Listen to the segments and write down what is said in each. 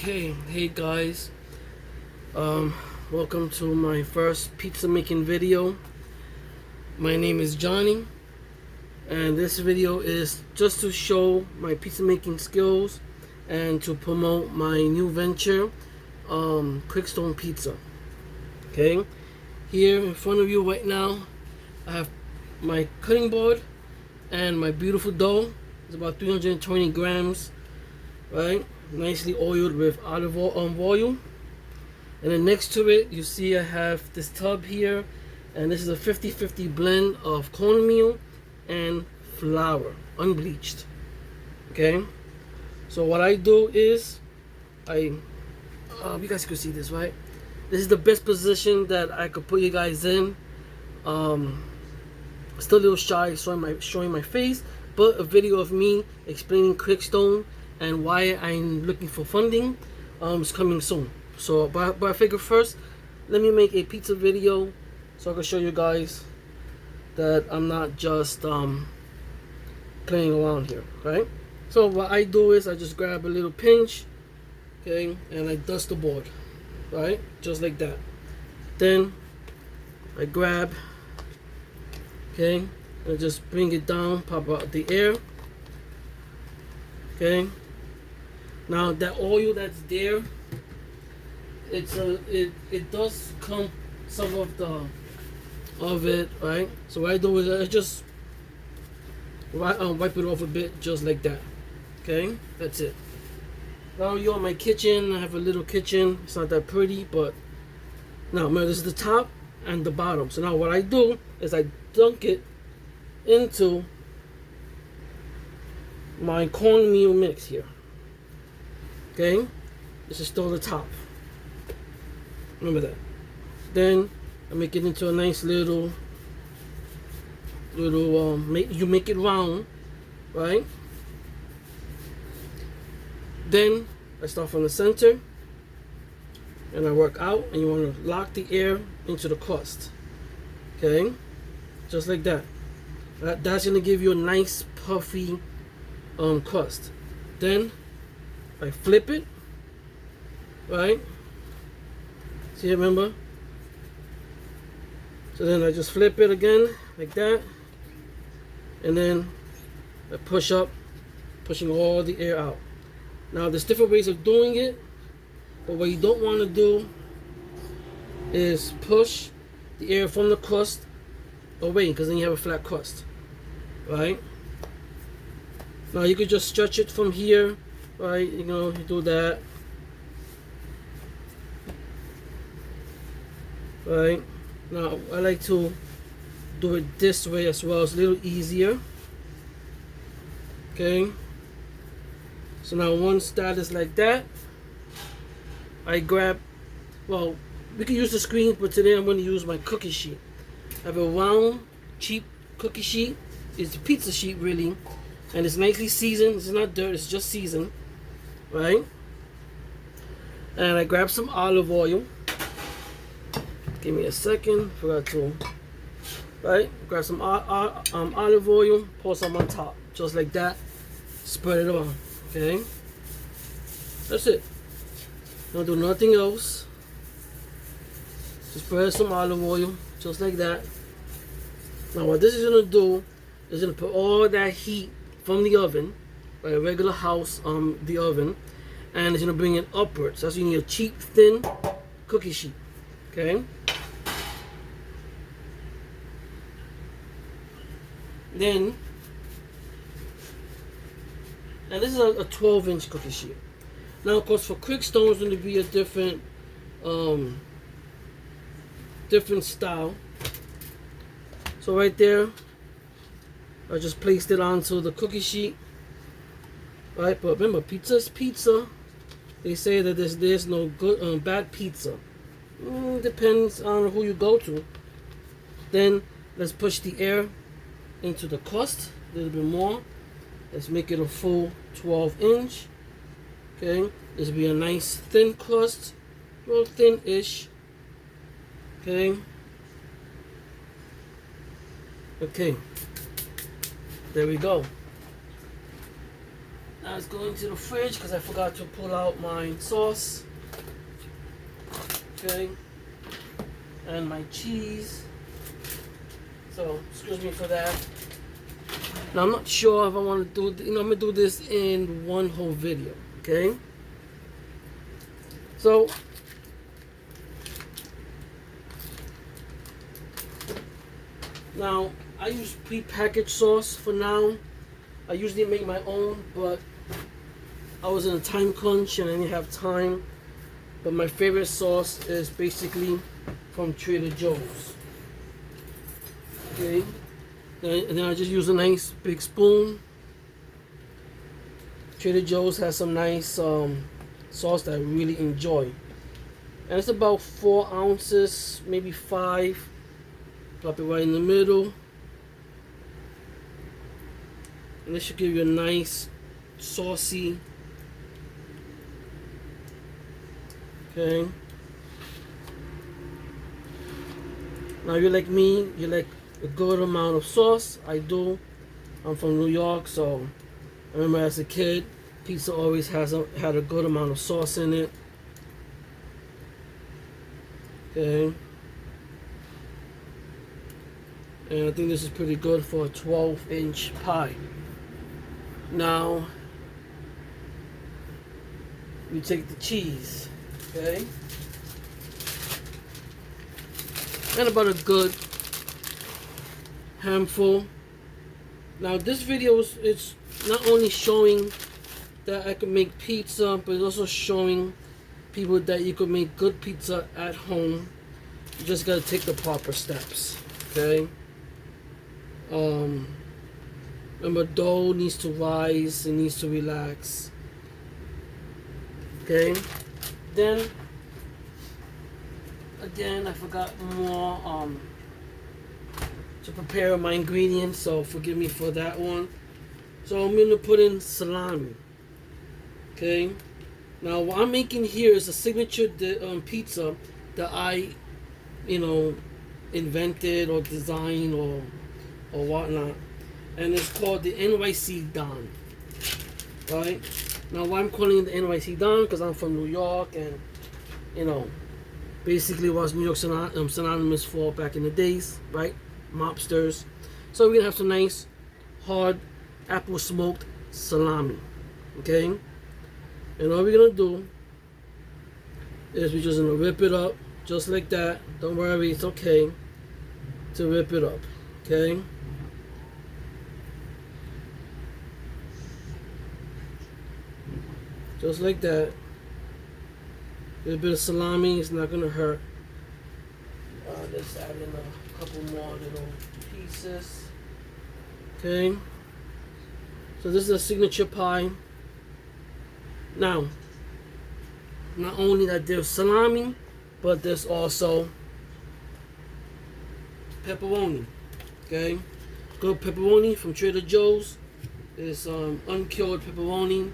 Okay, hey guys, welcome to my first pizza making video. My name is Johnny, and this video is just to show my pizza making skills and to promote my new venture, QuickStone Pizza. Okay, here in front of you right now, I have my cutting board and my beautiful dough. It's about 320 grams, right? Nicely oiled with olive oil. And then next to it, you see I have this tub here, and this is a 50-50 blend of cornmeal and flour, unbleached. Okay, so what I do is you guys can see this, right? This is the best position that I could put you guys in. Still a little shy showing my face, but a video of me explaining QuickStone and why I'm looking for funding is coming soon. So, but I figure first, let me make a pizza video so I can show you guys that I'm not just playing around here, right? So what I do is I just grab a little pinch, okay, and I dust the board, right, just like that. Then I grab, okay, and just bring it down, pop out the air, okay. Now that oil that's there, it does come some of it, right? So what I do is I just wipe it off a bit, just like that. Okay, that's it. Now you're in my kitchen. I have a little kitchen. It's not that pretty, but now remember, this is the top and the bottom. So now what I do is I dunk it into my cornmeal mix here. Okay, this is still the top. Remember that. Then I make it into a nice little you make it round, right? Then I start from the center and I work out, and you want to lock the air into the crust. Okay, just like that. That's gonna give you a nice puffy crust. Then I flip it, right? See, remember? So then I just flip it again, like that. And then I push up, pushing all the air out. Now there's different ways of doing it, but what you don't want to do is push the air from the crust away, because then you have a flat crust, right? Now you could just stretch it from here, right? You know, you do that, right? Now I like to do it this way as well. It's a little easier. Okay, so now once that is like that, I grab, well, we can use the screen, but today I'm going to use my cookie sheet. I have a round, cheap cookie sheet. It's a pizza sheet, really, and it's nicely seasoned. It's not dirt, it's just seasoned, right? And I grab some olive oil. Give me a second, forgot to, right? Grab some olive oil, pour some on top, just like that. Spread it on, okay? That's it. Don't do nothing else. Just spread some olive oil, just like that. Now what this is gonna do is gonna put all that heat from the oven, like a regular house the oven, and it's gonna bring it upwards. That's why you need a cheap, thin cookie sheet, okay? Then, and this is a 12-inch cookie sheet. Now, of course, for QuickStone, it's going to be a different, different style. So right there, I just placed it onto the cookie sheet. Right, but remember, pizza is pizza. They say that there's no good, bad pizza. Depends on who you go to. Then let's push the air into the crust a little bit more. Let's make it a full 12-inch. Okay, this will be a nice thin crust, a little thin-ish. Okay. Okay. There we go. Now let's go into the fridge because I forgot to pull out my sauce. Okay. And my cheese. So, excuse me for that. Now, I'm not sure if I want to do, I'm going to do this in one whole video. Okay. So, now, I use pre-packaged sauce for now. I usually make my own, but I was in a time crunch and I didn't have time. But my favorite sauce is basically from Trader Joe's. Okay. And then I just use a nice big spoon. Trader Joe's has some nice sauce that I really enjoy. And it's about 4 ounces, maybe 5. Drop it right in the middle. And this should give you a nice, saucy. Okay. Now you're like me, you like a good amount of sauce. I do. I'm from New York, so I remember as a kid, pizza always had a good amount of sauce in it. Okay. And I think this is pretty good for a 12-inch pie. Now, we take the cheese, okay? And about a good handful. Now, this video is not only showing that I can make pizza, but it's also showing people that you can make good pizza at home. You just gotta take the proper steps, okay? Remember, dough needs to rise, it needs to relax. Okay? Then, again, I forgot more to prepare my ingredients, so forgive me for that one. So I'm gonna put in salami. Okay? Now, what I'm making here is a signature pizza that I, invented or designed or whatnot. And it's called the NYC Don. Right? Now, why I'm calling it the NYC Don? Because I'm from New York, and basically was New York synonymous for back in the days, right? Mobsters. So we're gonna have some nice, hard, apple smoked salami. Okay? And all we're gonna do is we're just gonna rip it up, just like that. Don't worry, it's okay to rip it up. Okay? Just like that. A little bit of salami, it's not gonna hurt. Let's add in a couple more little pieces. Okay. So this is a signature pie. Now, not only that there's salami, but there's also pepperoni. Okay. Good pepperoni from Trader Joe's. It's uncured pepperoni.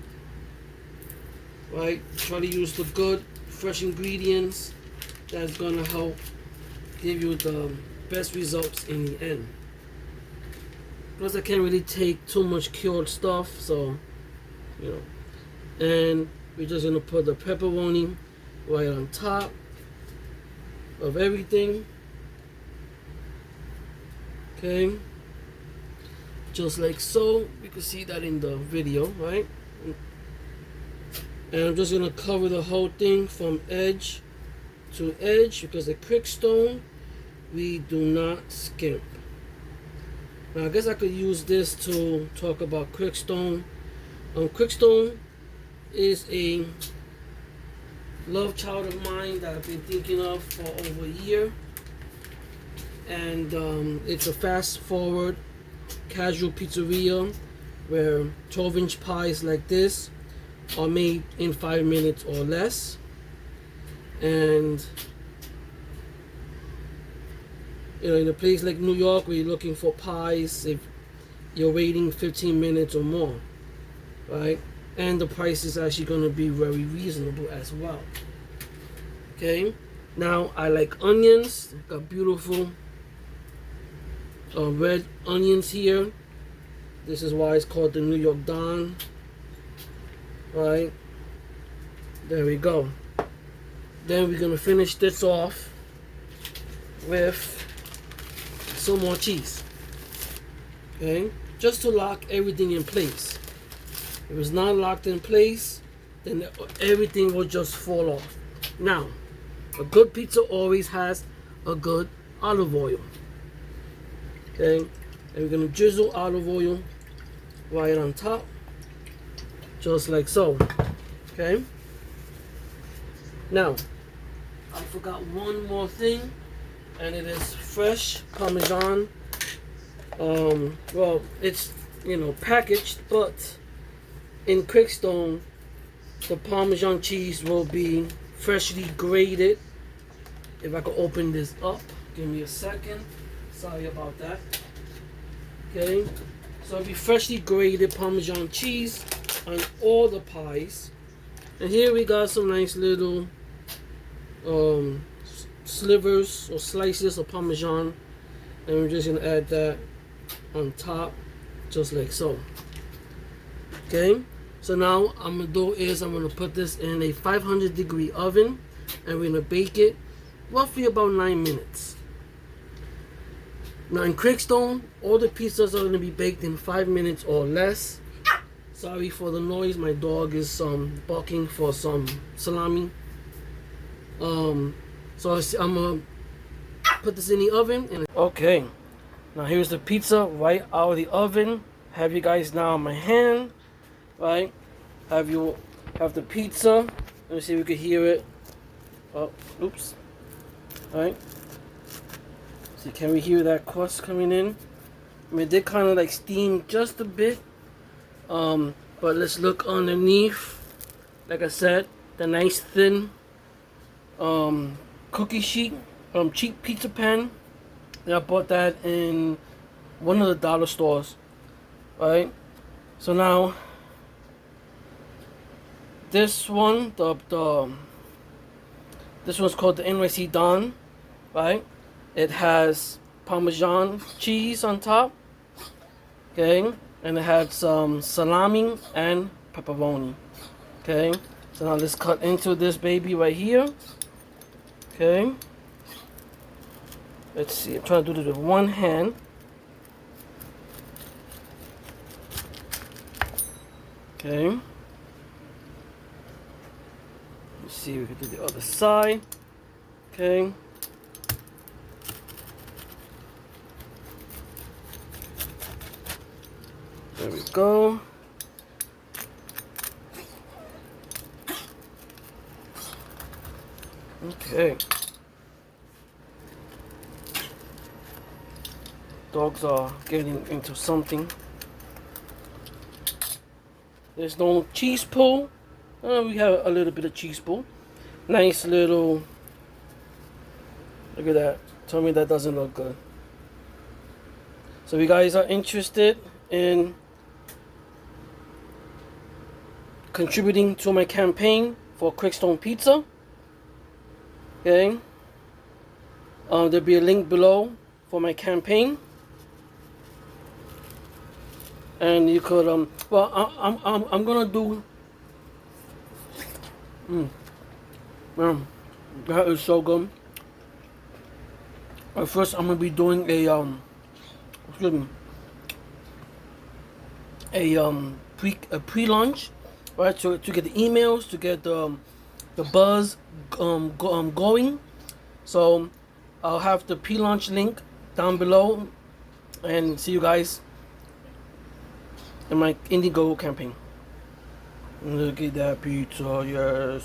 Right, try to use the good, fresh ingredients that's gonna help give you the best results in the end. Plus, I can't really take too much cured stuff, so And we're just gonna put the pepperoni right on top of everything. Okay, just like so. You can see that in the video, right? And I'm just going to cover the whole thing from edge to edge because at QuickStone, we do not skimp. Now, I guess I could use this to talk about QuickStone. QuickStone is a love child of mine that I've been thinking of for over a year. And it's a fast-forward, casual pizzeria where 12-inch pies like this are made in 5 minutes or less. And in a place like New York where you're looking for pies, if you're waiting 15 minutes or more, right? And the price is actually going to be very reasonable as well. Okay, now I like onions. Got beautiful red onions here. This is why it's called the New York Don. Right, there we go. Then we're gonna finish this off with some more cheese. Okay, just to lock everything in place. If it's not locked in place, then everything will just fall off. Now, a good pizza always has a good olive oil. Okay, and we're gonna drizzle olive oil right on top, just like so. Okay. Now, I forgot one more thing, and it is fresh Parmesan. Well, it's, you know, packaged, but in QuickStone, the Parmesan cheese will be freshly grated. If I could open this up, give me a second. Sorry about that. Okay, so it'll be freshly grated Parmesan cheese on all the pies. And here we got some nice little slivers or slices of Parmesan, and we're just gonna add that on top, just like so. Okay, so now I'm gonna do is I'm gonna put this in a 500-degree oven, and we're gonna bake it roughly about 9 minutes. Now in QuickStone, all the pizzas are gonna be baked in 5 minutes or less. Sorry for the noise, my dog is barking for some salami. So I'm gonna put this in the oven. And okay, now here's the pizza right out of the oven. Have you guys now in my hand, right? Have the pizza? Let me see if we can hear it. Oh, oops. All right. See, can we hear that crust coming in? I mean, they kind of like steam just a bit. But let's look underneath. Like I said, the nice thin cookie sheet cheap pizza pan. And I bought that in one of the dollar stores. Right. So now this one, this one's called the NYC Don. Right. It has Parmesan cheese on top. Okay. And it had some salami and pepperoni. Okay, so now let's cut into this baby right here. Okay, let's see. I'm trying to do this with one hand. Okay, let's see. We can do the other side. Okay. There we go. Okay. Dogs are getting into something. There's no cheese pull. We have a little bit of cheese pull. Nice little. Look at that. Tell me that doesn't look good. So if you guys are interested in contributing to my campaign for QuickStone Pizza, okay, there'll be a link below for my campaign, and you could well, I'm gonna do man, that is so good. But first I'm gonna be doing a excuse me, a pre-launch, right, to get the emails, to get the buzz going. So I'll have the pre-launch link down below, and see you guys in my Indiegogo campaign. Look at that pizza, yes.